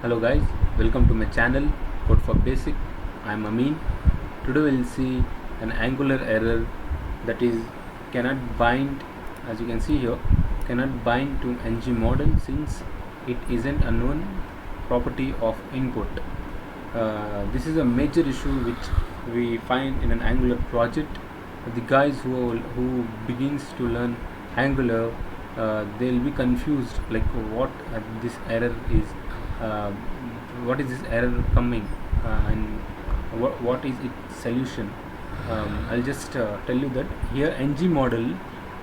Hello guys, welcome to my channel Code for Basic. I'm Amin. Today we'll see an Angular error that is cannot bind, as you can see here, cannot bind to ngModel since it isn't a known property of input. This is a major issue which we find in an Angular project. The guys who begins to learn Angular, they'll be confused like what this error is. uh, what is this error coming, and what is its solution. I'll just tell you that here ngModel,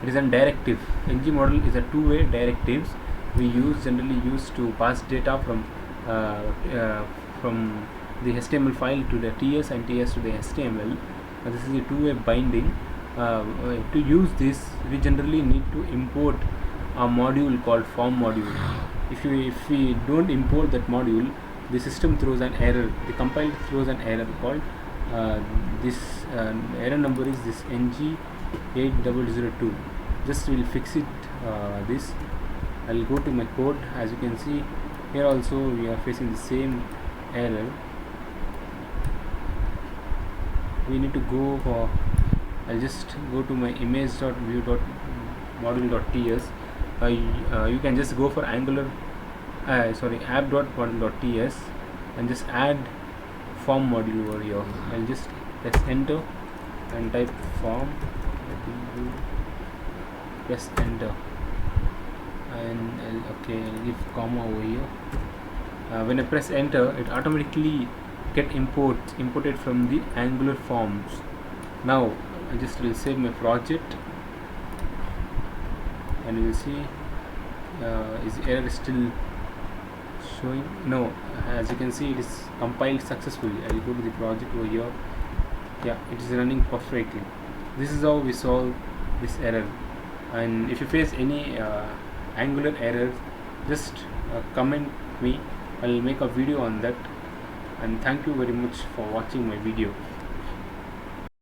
it is a directive. ngModel is a two-way directives we generally use to pass data from the HTML file to the TS and TS to the HTML. This is a two-way binding. To use this, we generally need to import a module called form module. If we don't import that module, the system throws an error. The compiler throws an error called this error number is this ng8002. Just we'll fix it. This I'll go to my code. As you can see here, also we are facing the same error. We need to go for, I'll just go to my image.view.module.ts. You can just go for Angular app.component.ts and just add form module over here. I'll just press enter and type form, press enter, and I'll give comma over here. When I press enter, it automatically get imported from the Angular forms. Now I just will save my project, and you will see is the error still showing? No, as you can see, it is compiled successfully. I will go to the project over here. Yeah, it is running perfectly. This is how we solve this error. And if you face any Angular errors, just comment me. I'll make a video on that. And thank you very much for watching my video.